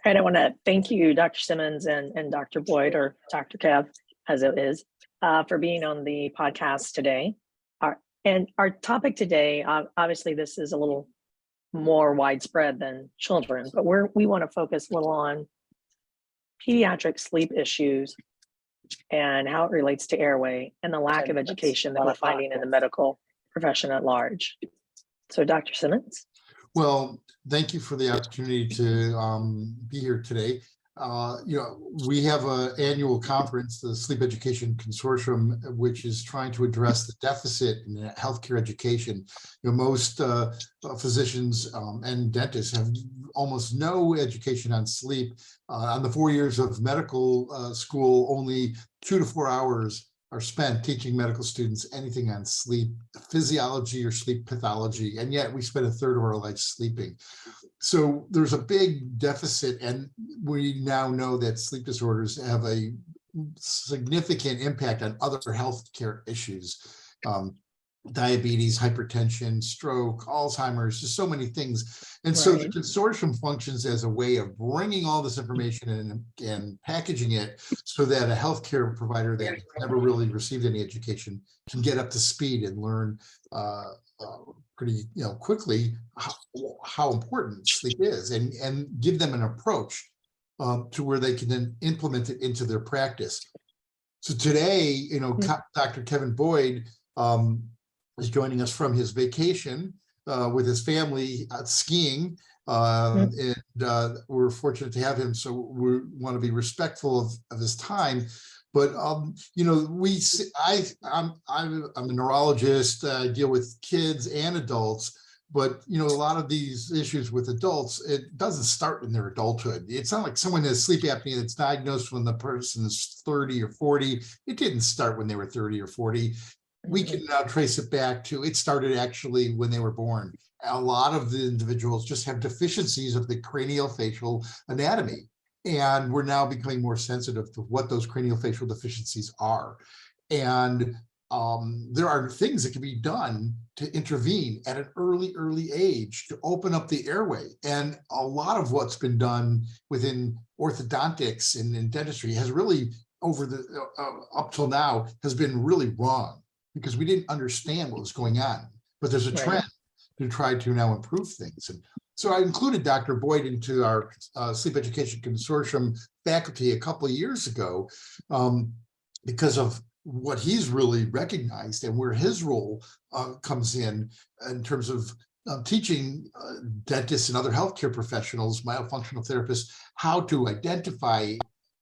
And I want to thank you, Dr. Simmons and Dr. Boyd, or Dr. Kev, as it is, for being on the podcast today. Our topic today, obviously, this is a little more widespread than children, but we want to focus a little on pediatric sleep issues and how it relates to airway and the lack of education that we're finding in the medical profession at large. So, Dr. Simmons. Well, thank you for the opportunity to be here today. We have an annual conference, the Sleep Education Consortium, which is trying to address the deficit in healthcare education. Most physicians and dentists have almost no education on sleep. On the 4 years of medical school, only 2 to 4 hours are spent teaching medical students anything on sleep physiology or sleep pathology, and yet we spend a third of our life sleeping. So there's a big deficit, and we now know that sleep disorders have a significant impact on other healthcare issues. Diabetes, hypertension, stroke, Alzheimer's, just so many things. And so the consortium functions as a way of bringing all this information and packaging it so that a healthcare provider that never really received any education can get up to speed and learn pretty quickly how important sleep is, and give them an approach to where they can then implement it into their practice. So today, Dr. Kevin Boyd is joining us from his vacation with his family skiing, and we're fortunate to have him. So we want to be respectful of his time. But I'm a neurologist. I deal with kids and adults. But a lot of these issues with adults, it doesn't start in their adulthood. It's not like someone has sleep apnea that's diagnosed when the person is 30 or 40. It didn't start when they were 30 or 40. We can now trace it back to, it started actually when they were born. A lot of the individuals just have deficiencies of the craniofacial anatomy. And we're now becoming more sensitive to what those craniofacial deficiencies are. And there are things that can be done to intervene at an early age to open up the airway. And a lot of what's been done within orthodontics and in dentistry has really, up till now, has been really wrong, because we didn't understand what was going on. But there's a trend to try to now improve things. And so I included Dr. Boyd into our Sleep Education Consortium faculty a couple of years ago because of what he's really recognized and where his role comes in terms of teaching dentists and other healthcare professionals, myofunctional therapists, how to identify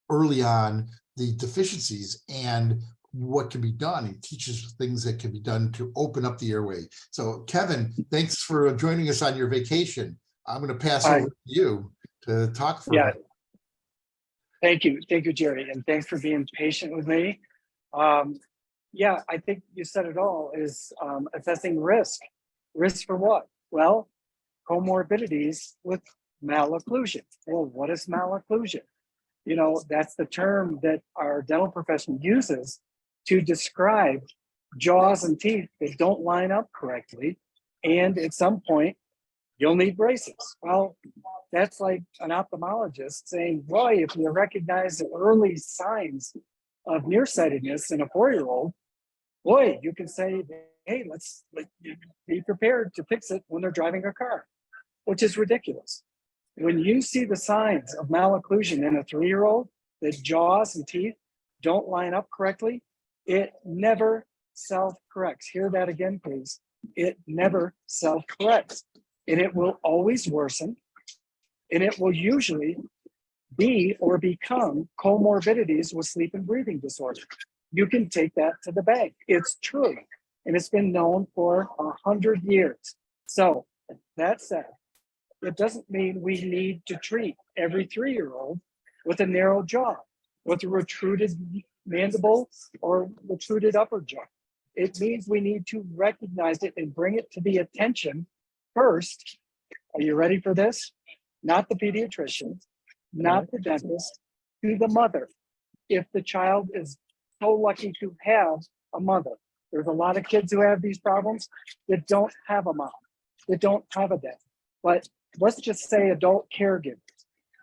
early on the deficiencies and what can be done. He teaches things that can be done to open up the airway. So Kevin, thanks for joining us on your vacation. I'm going to pass over to you to talk for a minute. Thank you, Jerry, and thanks for being patient with me. I think you said it all, is assessing risk. Risk for what? Well, comorbidities with malocclusion. Well, what is malocclusion? That's the term that our dental profession uses to describe jaws and teeth that don't line up correctly, and at some point you'll need braces. Well, that's like an ophthalmologist saying, boy, if you recognize the early signs of nearsightedness in a 4-year-old, boy, you can say, hey, let's be prepared to fix it when they're driving a car, which is ridiculous. When you see the signs of malocclusion in a 3-year-old, that jaws and teeth don't line up correctly, it never self-corrects. Hear that again, please. It never self-corrects. And it will always worsen. And it will usually be or become comorbidities with sleep and breathing disorder. You can take that to the bank. It's true. And it's been known for 100 years. So that said, it doesn't mean we need to treat every 3-year-old with a narrow jaw, with a protruded mandible or protruded upper jaw. It means we need to recognize it and bring it to the attention first. Are you ready for this? Not the pediatrician, not the dentist, to the mother. If the child is so lucky to have a mother, there's a lot of kids who have these problems that don't have a mom, that don't have a dad. But let's just say adult caregivers.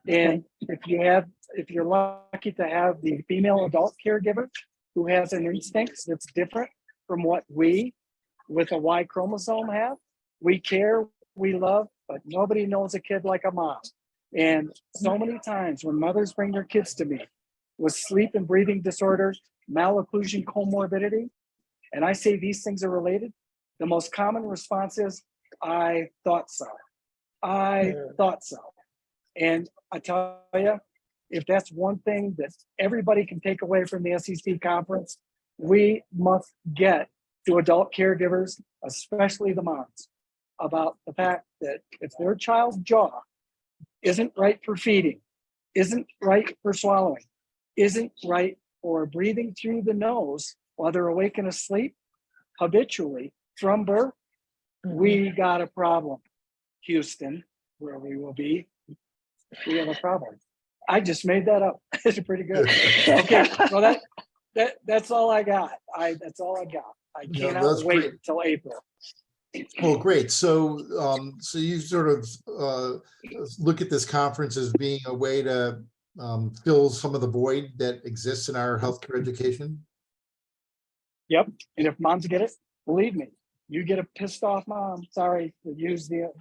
And if you're lucky to have the female adult caregiver who has an instinct that's different from what we with a Y chromosome have, we care, we love, but nobody knows a kid like a mom. And so many times when mothers bring their kids to me with sleep and breathing disorders, malocclusion comorbidity, and I say these things are related, the most common response is, I thought so. I thought so. And I tell you, if that's one thing that everybody can take away from the SEC conference, we must get to adult caregivers, especially the moms, about the fact that if their child's jaw isn't right for feeding, isn't right for swallowing, isn't right for breathing through the nose while they're awake and asleep habitually from birth, we got a problem. Houston, where we will be, we have a problem. I just made that up. It's pretty good. Okay, well that's all I got. That's all I got. I cannot wait until April. Well, great. So, so you sort of look at this conference as being a way to fill some of the void that exists in our healthcare education. Yep. And if moms get it, believe me, you get a pissed off mom. Sorry to use the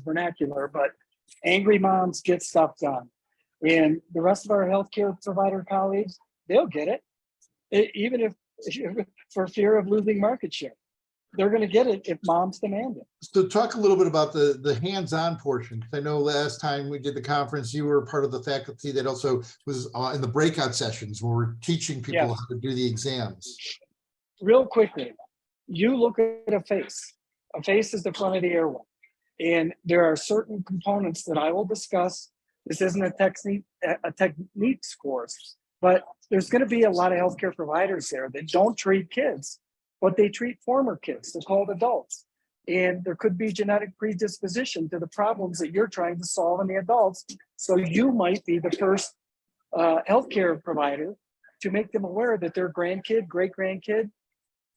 vernacular, but angry moms get stuff done. And the rest of our healthcare provider colleagues, they'll get it, even if for fear of losing market share. They're going to get it if moms demand it. So talk a little bit about the hands-on portion. I know last time we did the conference, you were part of the faculty that also was in the breakout sessions where we're teaching people how to do the exams. Real quickly, you look at a face. A face is the front of the airway. And there are certain components that I will discuss. This isn't a technique course, but there's going to be a lot of healthcare providers there that don't treat kids, but they treat former kids. They're called adults. And there could be genetic predisposition to the problems that you're trying to solve in the adults. So you might be the first healthcare provider to make them aware that their grandkid, great-grandkid,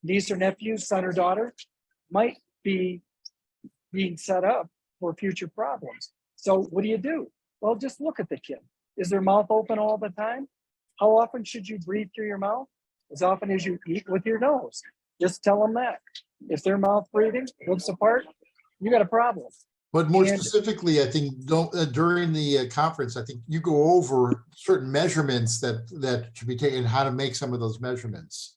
niece or nephew, son or daughter might be being set up for future problems. So what do? Well, just look at the kid. Is their mouth open all the time? How often should you breathe through your mouth? As often as you eat with your nose. Just tell them that. If their mouth breathing looks apart, you got a problem. But more specifically, I think during the conference, I think you go over certain measurements that should be taken, how to make some of those measurements.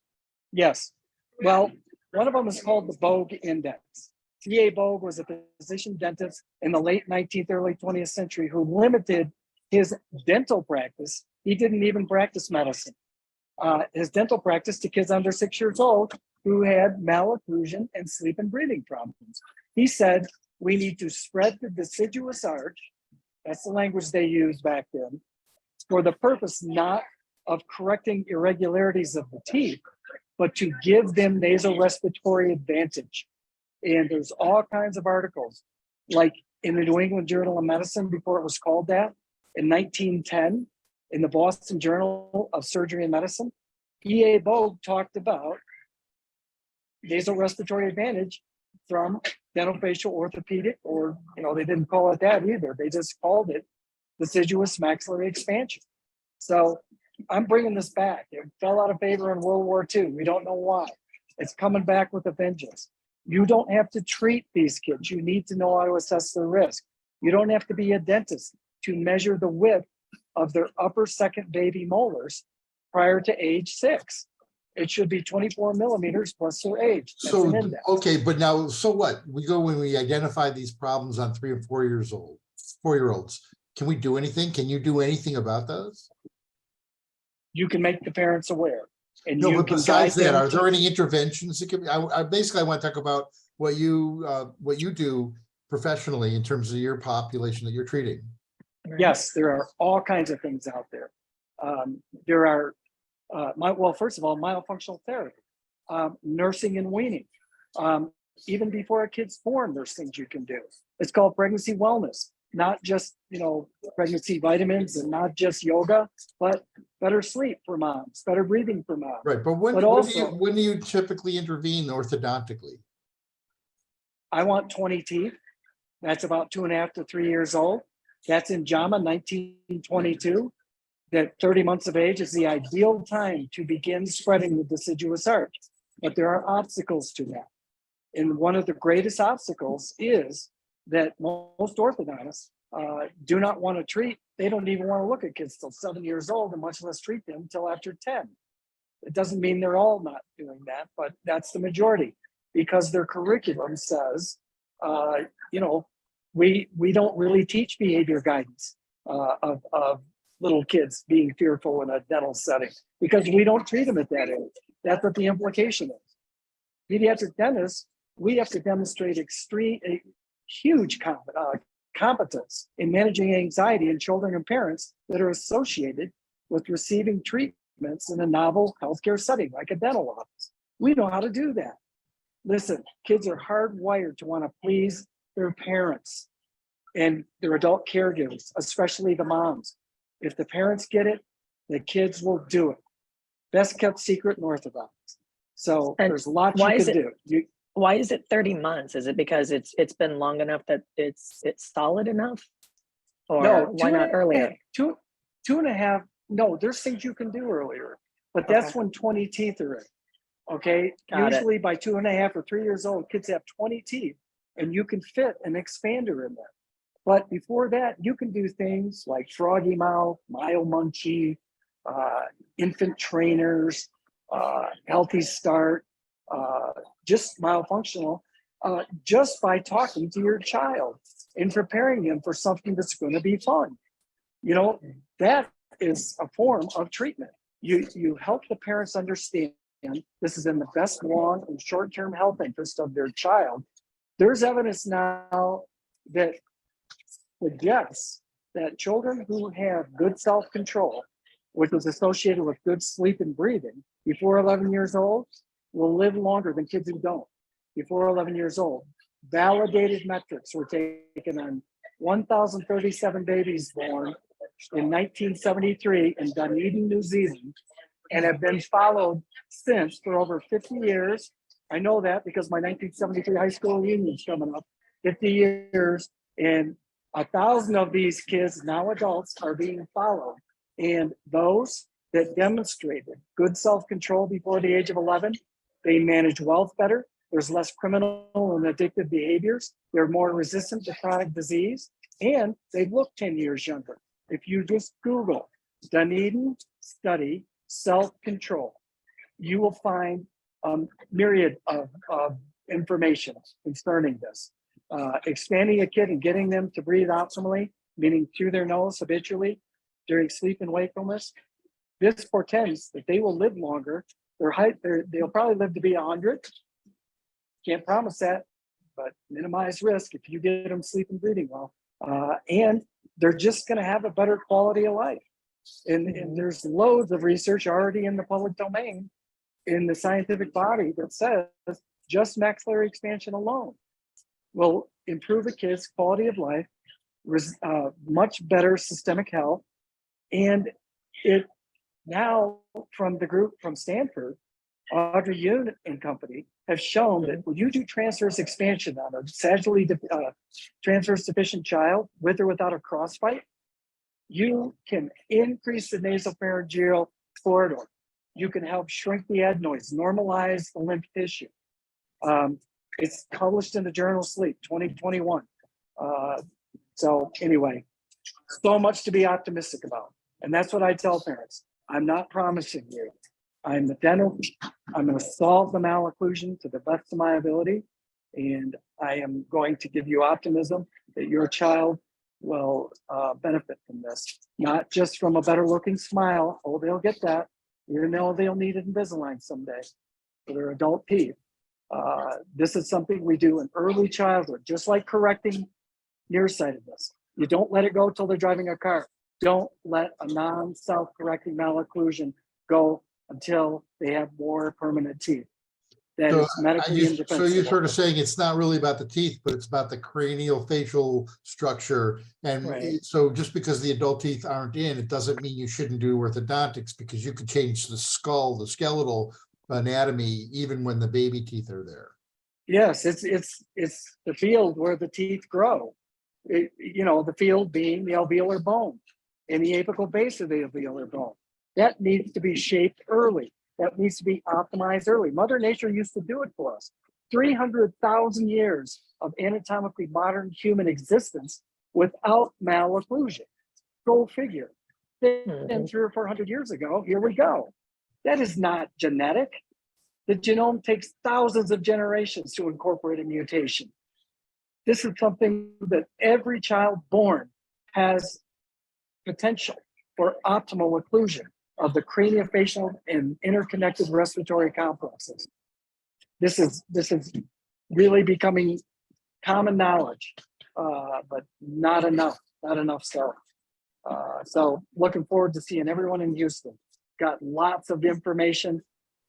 Yes. Well, one of them is called the Bogue Index. T.A. Bogue was a physician dentist in the late 19th, early 20th century who limited his dental practice. He didn't even practice medicine. His dental practice to kids under 6 years old who had malocclusion and sleep and breathing problems. He said, we need to spread the deciduous arch, that's the language they used back then, for the purpose not of correcting irregularities of the teeth, but to give them nasal respiratory advantage. And there's all kinds of articles, like in the New England Journal of Medicine before it was called that, in 1910, in the Boston Journal of Surgery and Medicine, E.A. Bogue talked about nasal respiratory advantage from dentofacial orthopedic, or, they didn't call it that either. They just called it deciduous maxillary expansion. So I'm bringing this back. It fell out of favor in World War II. We don't know why. It's coming back with a vengeance. You don't have to treat these kids. You need to know how to assess their risk. You don't have to be a dentist to measure the width of their upper second baby molars prior to age 6. It should be 24 millimeters plus their age. That's So, an index. okay, but now, so what? We go when we identify these problems on 3 and 4 years old, 4-year-olds. Can we do anything? Can you do anything about those? You can make the parents aware. And No, you but can besides guide that, them are there any interventions that can, I basically want to talk about what you do professionally in terms of your population that you're treating. Yes, there are all kinds of things out there. There are, first of all, myofunctional therapy, nursing and weaning. Even before a kid's born, there's things you can do. It's called pregnancy wellness, not just, pregnancy vitamins and not just yoga, but better sleep for moms, better breathing for moms. Right, but when do you typically intervene orthodontically? I want 20 teeth. That's about 2.5 to 3 years old. That's in JAMA 1922, that 30 months of age is the ideal time to begin spreading the deciduous arch. But there are obstacles to that. And one of the greatest obstacles is that most orthodontists do not want to treat. They don't even want to look at kids till 7 years old, and much less treat them until after 10. It doesn't mean they're all not doing that, but that's the majority, because their curriculum says, we don't really teach behavior guidance of little kids being fearful in a dental setting, because we don't treat them at that age. That's what the implication is. Pediatric dentists, we have to demonstrate huge competence in managing anxiety in children and parents that are associated with receiving treatments in a novel healthcare setting like a dental office. We know how to do that. Listen, kids are hardwired to want to please their parents and their adult caregivers, especially the moms. If the parents get it, the kids will do it. Best kept secret in orthodontics. So And there's lots why you is can it- do. Why is it 30 months? Is it because it's been long enough that it's solid enough? Or No, why not earlier? Two and a half. No, there's things you can do earlier, but that's when 20 teeth are in. Okay. Got it. Usually by 2.5 or 3 years old, kids have 20 teeth and you can fit an expander in there. But before that, you can do things like froggy mouth, mile munchie, infant trainers, healthy start, just myofunctional, just by talking to your child and preparing them for something that's going to be fun. That is a form of treatment. You help the parents understand this is in the best long and short-term health interest of their child. There's evidence now that suggests that children who have good self-control, which is associated with good sleep and breathing, before 11 years old, will live longer than kids who don't. Before 11 years old, validated metrics were taken on 1,037 babies born in 1973 in Dunedin, New Zealand, and have been followed since for over 50 years. I know that because my 1973 high school reunion is coming up, 50 years, and 1,000 of these kids, now adults, are being followed. And those that demonstrated good self-control before the age of 11, they manage wealth better. There's less criminal and addictive behaviors. They're more resistant to chronic disease, and they look 10 years younger. If you just Google Dunedin study self-control, you will find a myriad of information concerning this. Expanding a kid and getting them to breathe optimally, meaning through their nose habitually during sleep and wakefulness, this portends that they will live longer. They'll probably live to be 100. Can't promise that, but minimize risk if you get them sleep and breathing well. And they're just going to have a better quality of life. And there's loads of research already in the public domain in the scientific body that says just maxillary expansion alone will improve a kid's quality of life, much better systemic health. And it now, from the group from Stanford, Audrey Yoon and company, have shown that when you do transverse expansion on a sagittally transverse deficient child with or without a crossbite, you can increase the nasopharyngeal corridor. You can help shrink the adenoids, normalize the lymph tissue. It's published in the journal Sleep 2021. So anyway, so much to be optimistic about. And that's what I tell parents. I'm not promising you. I'm the dental. I'm going to solve the malocclusion to the best of my ability. And I am going to give you optimism that your child will benefit from this. Not just from a better looking smile. Oh, they'll get that. Even though they'll need Invisalign someday for their adult teeth. This is something we do in early childhood, just like correcting nearsightedness. You don't let it go till they're driving a car. Don't let a non-self-correcting malocclusion go until they have more permanent teeth. That is medically indefensible. So you're sort of saying it's not really about the teeth, but it's about the cranial facial structure. And Right. so just because the adult teeth aren't in, it doesn't mean you shouldn't do orthodontics, because you could change the skull, the skeletal anatomy, even when the baby teeth are there. Yes, it's the field where the teeth grow. The field being the alveolar bone and the apical base of the alveolar bone. That needs to be shaped early. That needs to be optimized early. Mother Nature used to do it for us. 300,000 years of anatomically modern human existence without malocclusion. Go figure. Then 300 or 400 years ago, here we go. That is not genetic. The genome takes thousands of generations to incorporate a mutation. This is something that every child born has potential for optimal occlusion of the craniofacial and interconnected respiratory complexes. This is really becoming common knowledge, but not enough so. So looking forward to seeing everyone in Houston. Got lots of information,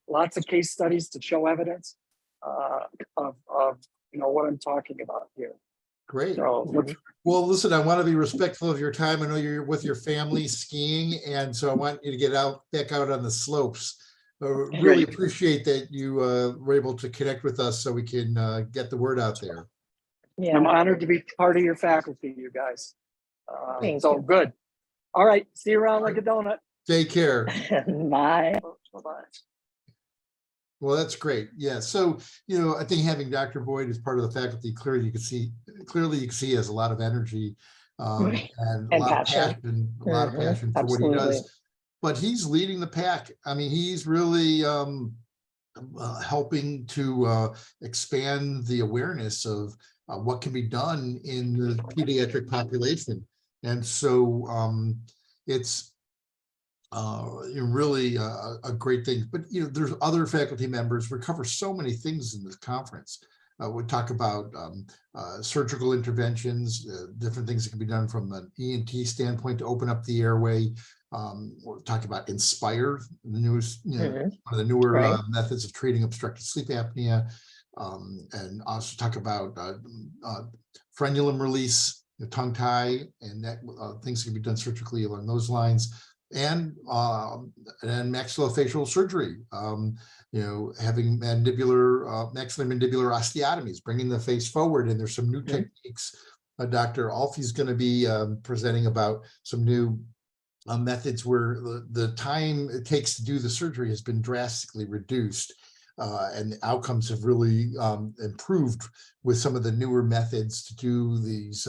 lots of case studies to show evidence of what I'm talking about here. Great. So, Well, listen, I want to be respectful of your time. I know you're with your family skiing, and so I want you to get back out on the slopes. Really appreciate that you were able to connect with us so we can get the word out there. Yeah. I'm honored to be part of your faculty, you guys. Thank So you. Good. All right. See you around like a donut. Take care. Bye. Bye-bye. Well, that's great. Yeah. So, I think having Dr. Boyd as part of the faculty, clearly you can see he has a lot of energy and a lot of passion, for what he does. But he's leading the pack. I mean, he's really helping to expand the awareness of what can be done in the pediatric population. And so it's really a great thing. But there's other faculty members. We cover so many things in this conference. We talk about surgical interventions, different things that can be done from an ENT standpoint to open up the airway. We'll talk about Inspire, the newest, one of the newer methods of treating obstructive sleep apnea, and also talk about frenulum release, the tongue tie, and that things can be done surgically along those lines. And maxillofacial surgery, having maxillomandibular osteotomies, bringing the face forward. And there's some new techniques. Dr. Alfie's going to be presenting about some new methods where the time it takes to do the surgery has been drastically reduced. And the outcomes have really improved with some of the newer methods to do these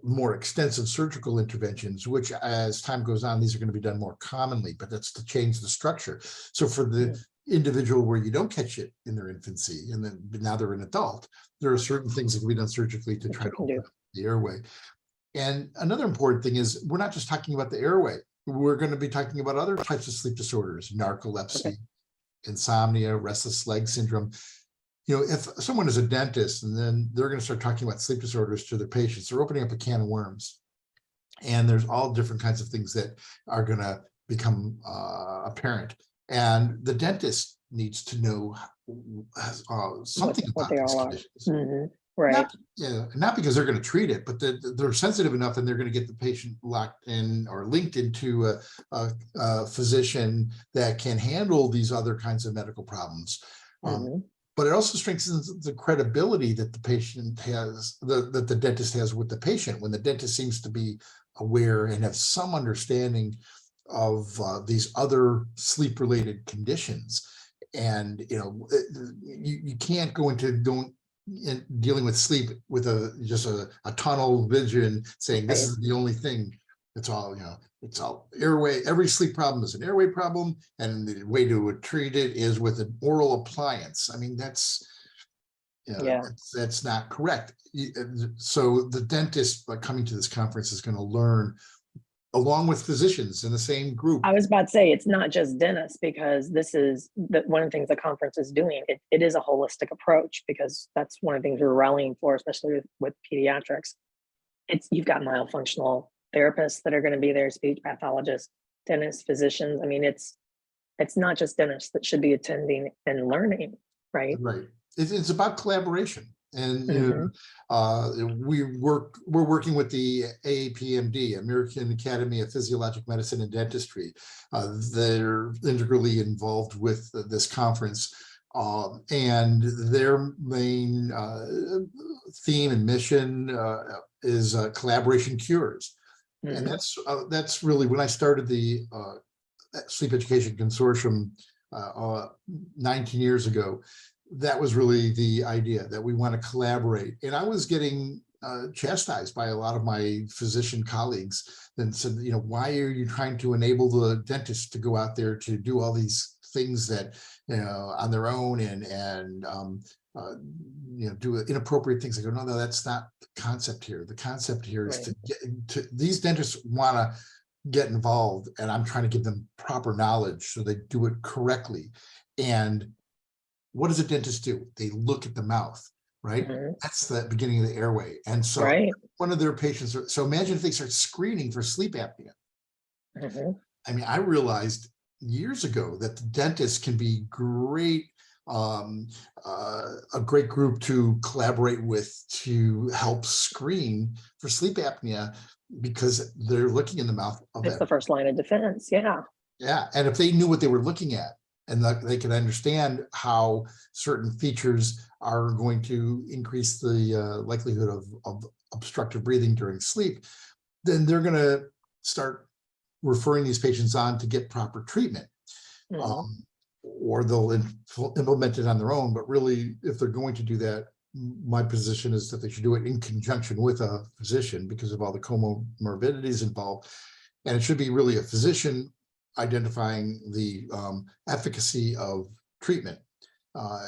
more extensive surgical interventions, which as time goes on, these are going to be done more commonly, but that's to change the structure. So for the individual where you don't catch it in their infancy, and then now they're an adult, there are certain things that can be done surgically to try to open up the airway. And another important thing is we're not just talking about the airway. We're going to be talking about other types of sleep disorders, narcolepsy, insomnia, restless leg syndrome. If someone is a dentist and then they're going to start talking about sleep disorders to their patients, they're opening up a can of worms. And there's all different kinds of things that are going to become apparent. And the dentist needs to know something about these conditions. Right. Not because they're going to treat it, but they're sensitive enough and they're going to get the patient locked in or linked into a physician that can handle these other kinds of medical problems. But it also strengthens the credibility that the patient has, that the dentist has with the patient, when the dentist seems to be aware and have some understanding of these other sleep-related conditions. And you can't go into dealing with sleep with just a tunnel vision saying this is the only thing. It's all airway. Every sleep problem is an airway problem, and the way to treat it is with an oral appliance. I mean, that's not correct. So the dentist coming to this conference is going to learn along with physicians in the same group. I was about to say, it's not just dentists, because this is one of the things the conference is doing. It is a holistic approach, because that's one of the things we're rallying for, especially with pediatrics. You've got myofunctional therapists that are going to be there, speech pathologists, dentists, physicians. I mean, it's not just dentists that should be attending and learning, right? Right. It's about collaboration. And we're working with the AAPMD, American Academy of Physiologic Medicine and Dentistry. They're integrally involved with this conference. And their main theme and mission is collaboration cures. And that's really when I started the Sleep Education Consortium 19 years ago. That was really the idea, that we want to collaborate. And I was getting chastised by a lot of my physician colleagues that said, why are you trying to enable the dentists to go out there to do all these things that, on their own and do inappropriate things? I go, no, that's not the concept here. The concept here is to get to, these dentists want to get involved, and I'm trying to give them proper knowledge so they do it correctly. And what does a dentist do? They look at the mouth, right? That's the beginning of the airway. And so one of their patients, so imagine if they start screening for sleep apnea. I mean, I realized years ago that the dentists can be great, a great group to collaborate with to help screen for sleep apnea, because they're looking in the mouth of it's the first line of defense. Yeah. And if they knew what they were looking at, and they could understand how certain features are going to increase the likelihood of obstructive breathing during sleep, then they're going to start referring these patients on to get proper treatment. Or they'll implement it on their own. But really, if they're going to do that, my position is that they should do it in conjunction with a physician because of all the comorbidities involved. And it should be really a physician identifying the efficacy of treatment,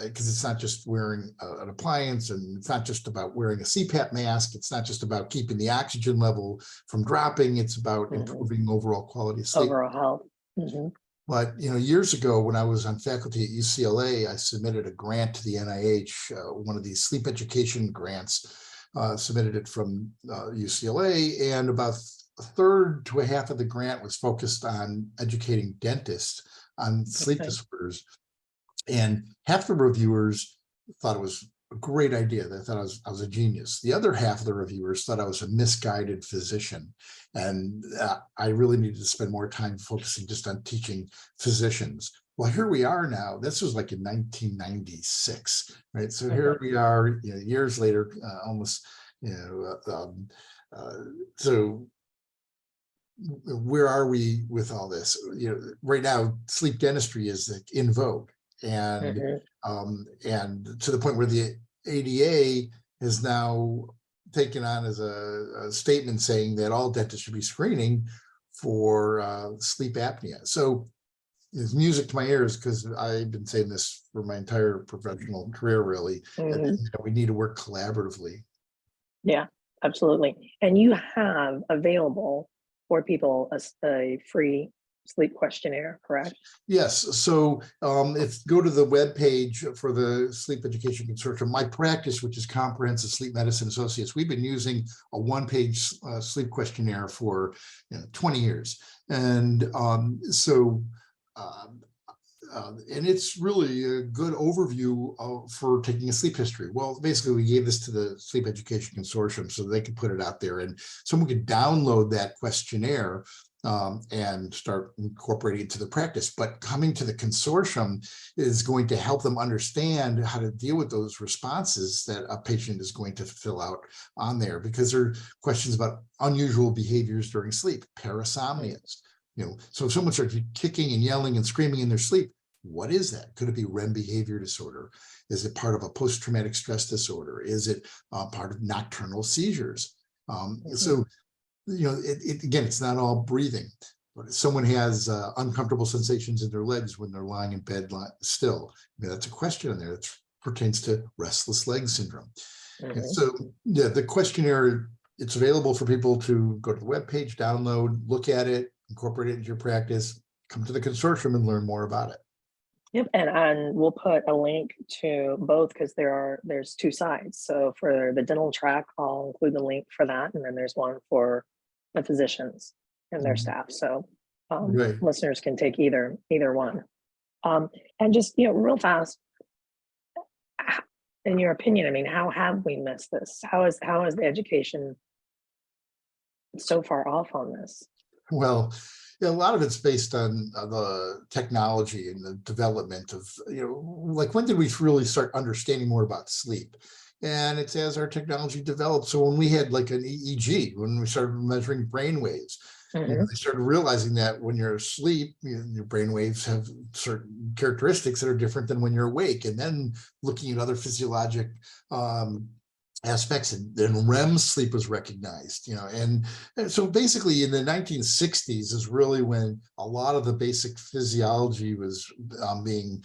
because it's not just wearing an appliance, and it's not just about wearing a CPAP mask. It's not just about keeping the oxygen level from dropping. It's about improving overall quality of sleep. Overall health. But years ago, when I was on faculty at UCLA, I submitted a grant to the NIH, one of these sleep education grants, submitted it from UCLA, and about a third to a half of the grant was focused on educating dentists on sleep disorders. And half the reviewers thought it was a great idea. They thought I was a genius. The other half of the reviewers thought I was a misguided physician. And I really needed to spend more time focusing just on teaching physicians. Well, here we are now. This was like in 1996, right? So here we are, years later, almost, so where are we with all this? Right now, sleep dentistry is in vogue, and to the point where the ADA has now taken on as a statement saying that all dentists should be screening for sleep apnea. So it's music to my ears, because I've been saying this for my entire professional career, really. And, we need to work collaboratively. Yeah, absolutely. And you have available for people a free sleep questionnaire, correct? Yes. So if go to the webpage for the Sleep Education Consortium, my practice, which is Comprehensive Sleep Medicine Associates, we've been using a one-page sleep questionnaire for 20 years. And and it's really a good overview for taking a sleep history. Well, basically, we gave this to the Sleep Education Consortium so they could put it out there, and someone could download that questionnaire and start incorporating it into the practice. But coming to the consortium is going to help them understand how to deal with those responses that a patient is going to fill out on there, because there are questions about unusual behaviors during sleep, parasomnias. So if someone starts kicking and yelling and screaming in their sleep, what is that? Could it be REM behavior disorder? Is it part of a post-traumatic stress disorder? Is it part of nocturnal seizures? So, again, it's not all breathing, but if someone has uncomfortable sensations in their legs when they're lying in bed still, that's a question in there that pertains to restless leg syndrome. So, the questionnaire, it's available for people to go to the webpage, download, look at it, incorporate it into your practice, come to the consortium and learn more about it. Yep, and we'll put a link to both, because there's two sides. So for the dental track, I'll include the link for that, and then there's one for the physicians and their staff. So listeners can take either one. And just real fast, in your opinion, how have we missed this? How is the education so far off on this? Well, a lot of it's based on the technology and the development of, like when did we really start understanding more about sleep? And it's as our technology developed. So when we had like an EEG, when we started measuring brain waves, they started realizing that when you're asleep, your brain waves have certain characteristics that are different than when you're awake. And then looking at other physiologic aspects, and then REM sleep was recognized, and so basically in the 1960s is really when a lot of the basic physiology was being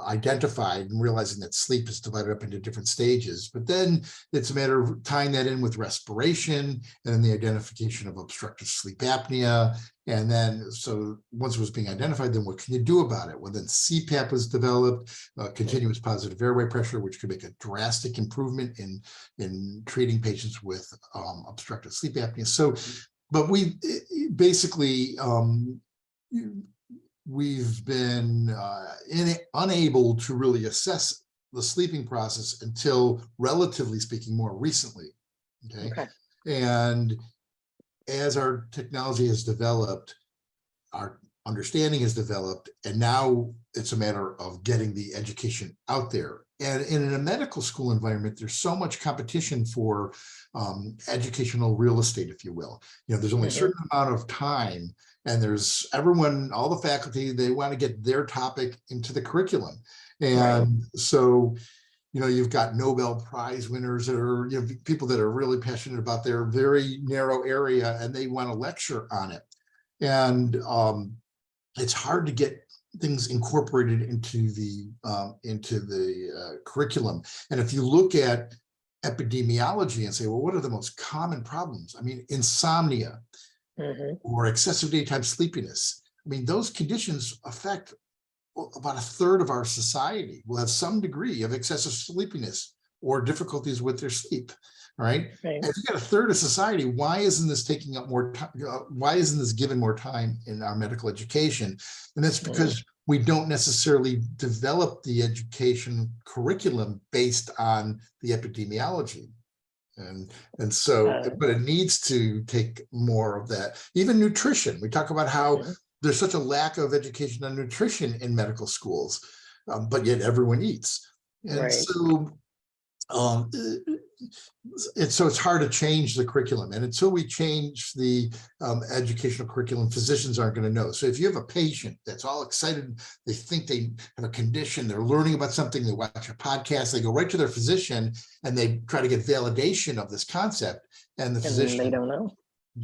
identified, and realizing that sleep is divided up into different stages. But then it's a matter of tying that in with respiration and then the identification of obstructive sleep apnea. And then, so once it was being identified, then what can you do about it? Well, then CPAP was developed, continuous positive airway pressure, which could make a drastic improvement in treating patients with obstructive sleep apnea. So, but we basically, we've been unable to really assess the sleeping process until, relatively speaking, more recently. Okay. And as our technology has developed, our understanding has developed, and now it's a matter of getting the education out there. And in a medical school environment, there's so much competition for educational real estate, if you will. There's only a certain amount of time, and there's everyone, all the faculty, they want to get their topic into the curriculum. And so, you've got Nobel Prize winners that are, people that are really passionate about their very narrow area, and they want to lecture on it. And it's hard to get things incorporated into the curriculum. And if you look at epidemiology and say, well, what are the most common problems? I mean, insomnia or excessive daytime sleepiness. I mean, those conditions affect about a third of our society will have some degree of excessive sleepiness or difficulties with their sleep. Right. And if you got a third of society, why isn't this taking up more time? Why isn't this given more time in our medical education? And that's because we don't necessarily develop the education curriculum based on the epidemiology. And so, but it needs to take more of that. Even nutrition. We talk about how there's such a lack of education on nutrition in medical schools, but yet everyone eats. And so, it's hard to change the curriculum. And until we change the educational curriculum, physicians aren't going to know. So if you have a patient that's all excited, they think they have a condition, they're learning about something, they watch a podcast, they go right to their physician and they try to get validation of this concept. And the physician, they don't know.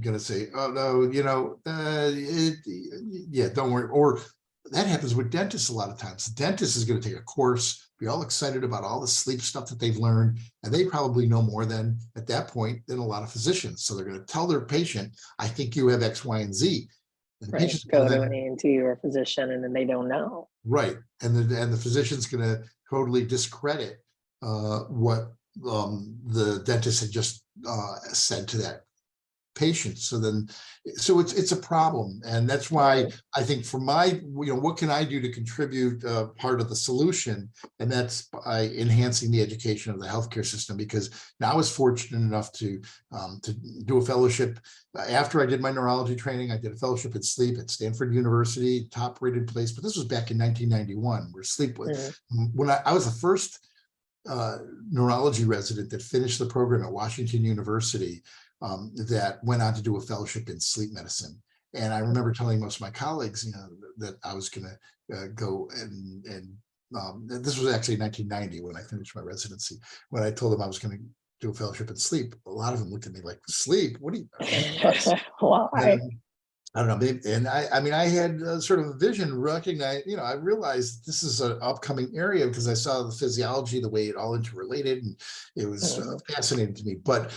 Going to say, oh no, don't worry. Or that happens with dentists a lot of times. The dentist is going to take a course, be all excited about all the sleep stuff that they've learned, and they probably know more than at that point than a lot of physicians. So they're going to tell their patient, I think you have X, Y, and Z. And the patient's go to an ENT or a physician, and then they don't know. Right. And the physician's going to totally discredit what the dentist had just said to that patient. So it's a problem. And that's why I think for my, what can I do to contribute part of the solution? And that's by enhancing the education of the healthcare system, because now I was fortunate enough to do a fellowship. After I did my neurology training, I did a fellowship in sleep at Stanford University, top rated place, but this was back in 1991, where sleep was, when I was the first neurology resident that finished the program at Washington University, that went on to do a fellowship in sleep medicine. And I remember telling most of my colleagues, that I was going to go and this was actually 1990 when I finished my residency. When I told them I was going to do a fellowship in sleep, a lot of them looked at me like, sleep? What do you? Why? I don't know. And I had sort of a vision, recognize, I realized this is an upcoming area because I saw the physiology, the way it all interrelated, and it was fascinating to me. But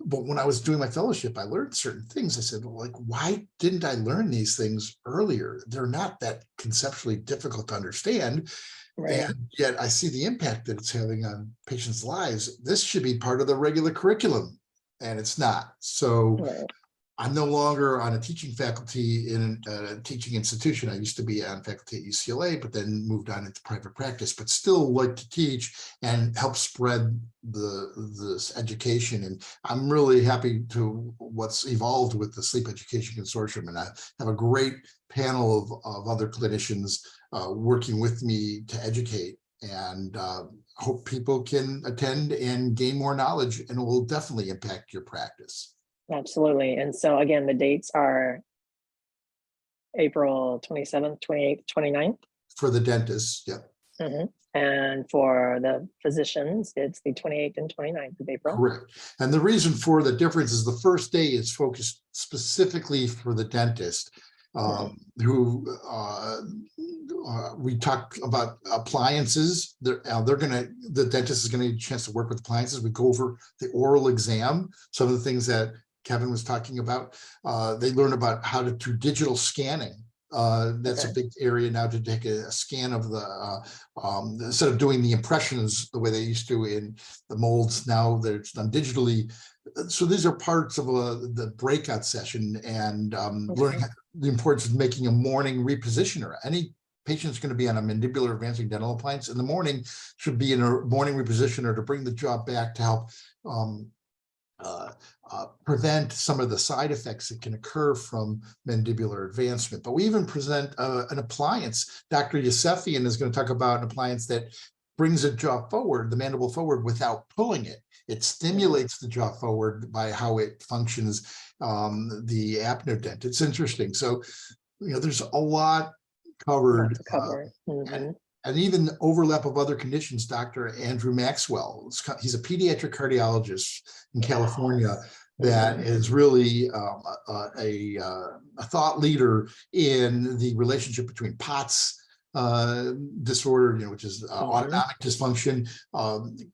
when I was doing my fellowship, I learned certain things. I said, well, like, why didn't I learn these things earlier? They're not that conceptually difficult to understand. And yet I see the impact that it's having on patients' lives. This should be part of the regular curriculum, and it's not. So I'm no longer on a teaching faculty in a teaching institution. I used to be on faculty at UCLA, but then moved on into private practice, but still like to teach and help spread this education. And I'm really happy to what's evolved with the Sleep Education Consortium. And I have a great panel of other clinicians working with me to educate, and hope people can attend and gain more knowledge, and it will definitely impact your practice. Absolutely. And so again, the dates are April 27th, 28th, 29th. For the dentists, yeah. Mm-hmm. And for the physicians, it's the 28th and 29th of April. Correct. And the reason for the difference is the first day is focused specifically for the dentist, who we talk about appliances. The dentist is gonna get a chance to work with appliances. We go over the oral exam, some of the things that Kevin was talking about. They learn about how to do digital scanning. That's a big area now, to take a scan of the, instead of doing the impressions the way they used to in the molds, now that it's done digitally. So these are parts of the breakout session, and learning the importance of making a morning repositioner. Any patient's going to be on a mandibular advancing dental appliance in the morning should be in a morning repositioner to bring the jaw back to help prevent some of the side effects that can occur from mandibular advancement. But we even present an appliance. Dr. Yosefian is going to talk about an appliance that brings the jaw forward, the mandible forward, without pulling it. It stimulates the jaw forward by how it functions, the apnodent. It's interesting. So, there's a lot covered. And even overlap of other conditions. Dr. Andrew Maxwell, he's a pediatric cardiologist in California that is really a thought leader in the relationship between POTS disorder, which is autonomic dysfunction,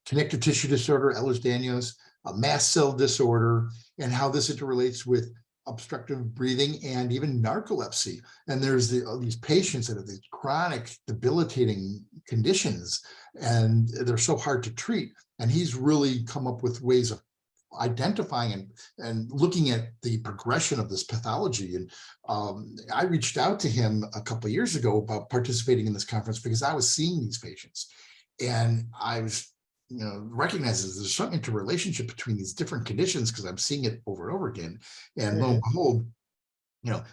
connective tissue disorder, Ehlers-Danlos, mast cell disorder, and how this interrelates with obstructive breathing and even narcolepsy. And there's these patients that have these chronic debilitating conditions, and they're so hard to treat. And he's really come up with ways of identifying and looking at the progression of this pathology. And I reached out to him a couple of years ago about participating in this conference because I was seeing these patients, and I was recognizes there's some interrelationship between these different conditions because I'm seeing it over and over again. And lo and behold,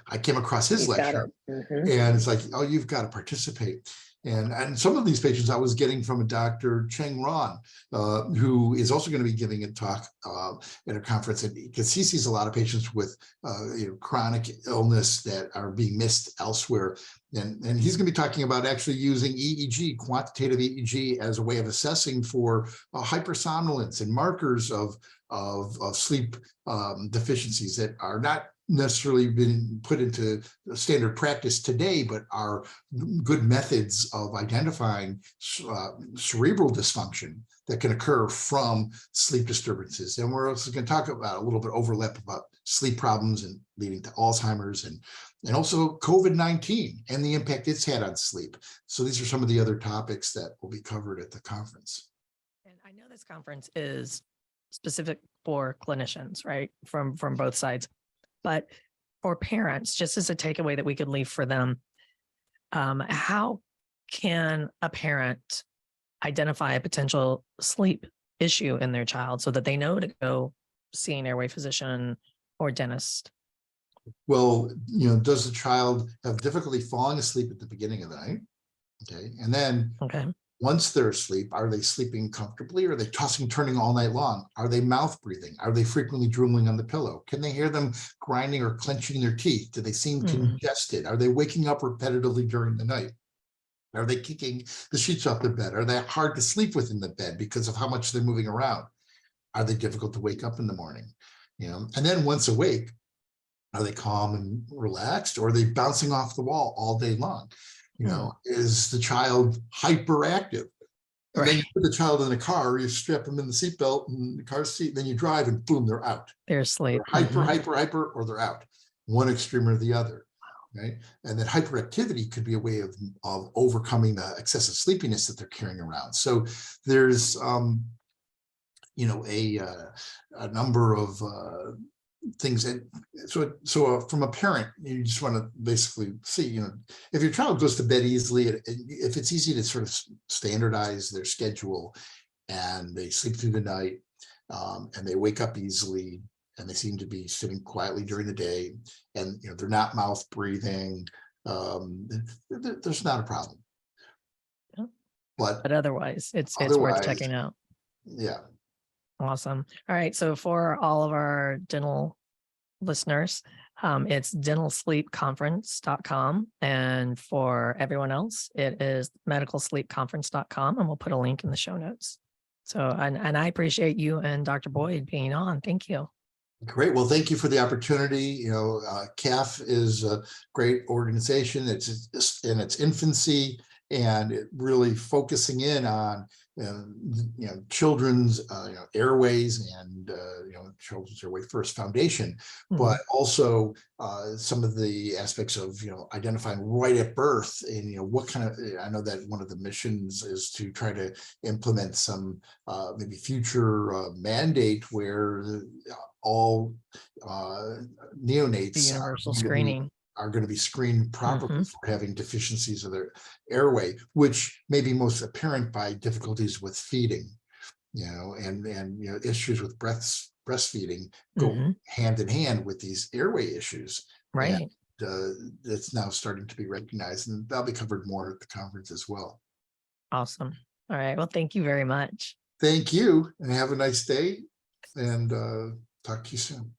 I came across his lecture, and it's like, oh, you've got to participate. And some of these patients I was getting from a Dr. Cheng Ron, who is also going to be giving a talk at a conference, because he sees a lot of patients with chronic illness that are being missed elsewhere. And he's going to be talking about actually using EEG, quantitative EEG, as a way of assessing for hypersomnolence and markers of sleep deficiencies that are not necessarily been put into standard practice today, but are good methods of identifying cerebral dysfunction that can occur from sleep disturbances. And we're also going to talk about a little bit overlap about sleep problems and leading to Alzheimer's, and also COVID-19 and the impact it's had on sleep. So these are some of the other topics that will be covered at the conference. And I know this conference is specific for clinicians, right? From both sides. But for parents, just as a takeaway that we could leave for them, how can a parent identify a potential sleep issue in their child so that they know to go see an airway physician or dentist? Well, does the child have difficulty falling asleep at the beginning of the night? Okay. And then once they're asleep, are they sleeping comfortably? Are they tossing, turning all night long? Are they mouth breathing? Are they frequently drooling on the pillow? Can they hear them grinding or clenching their teeth? Do they seem congested? Are they waking up repetitively during the night? Are they kicking the sheets off the bed? Are they hard to sleep with in the bed because of how much they're moving around? Are they difficult to wake up in the morning? And then once awake, are they calm and relaxed, or are they bouncing off the wall all day long? Is the child hyperactive? And then you put the child in a car, you strap them in the seatbelt and the car seat, then you drive, and boom, they're out. They're asleep. They're hyper, or they're out. One extreme or the other. Right. And then hyperactivity could be a way of overcoming the excessive sleepiness that they're carrying around. So there's a number of things that, so from a parent, you just want to basically see, if your child goes to bed easily, if it's easy to sort of standardize their schedule and they sleep through the night, and they wake up easily, and they seem to be sitting quietly during the day, and they're not mouth breathing, there's not a problem. Yeah. But otherwise, it's worth checking out. Yeah. Awesome. All right. So for all of our dental listeners, it's dentalsleepconference.com. And for everyone else, it is medicalsleepconference.com. And we'll put a link in the show notes. So, and I appreciate you and Dr. Boyd being on. Thank you. Great. Well, thank you for the opportunity. CAF is a great organization. It's in its infancy, and it really focusing in on children's airways and Children's Airway First Foundation, but also some of the aspects of identifying right at birth, and what kind of, I know that one of the missions is to try to implement some maybe future mandate where all neonates The universal screening are going to be screened properly for having deficiencies of their airway, which may be most apparent by difficulties with feeding, and issues with breastfeeding go hand in hand with these airway issues. Right. And, it's now starting to be recognized, and that'll be covered more at the conference as well. Awesome. All right. Well, thank you very much. Thank you, and have a nice day, and talk to you soon.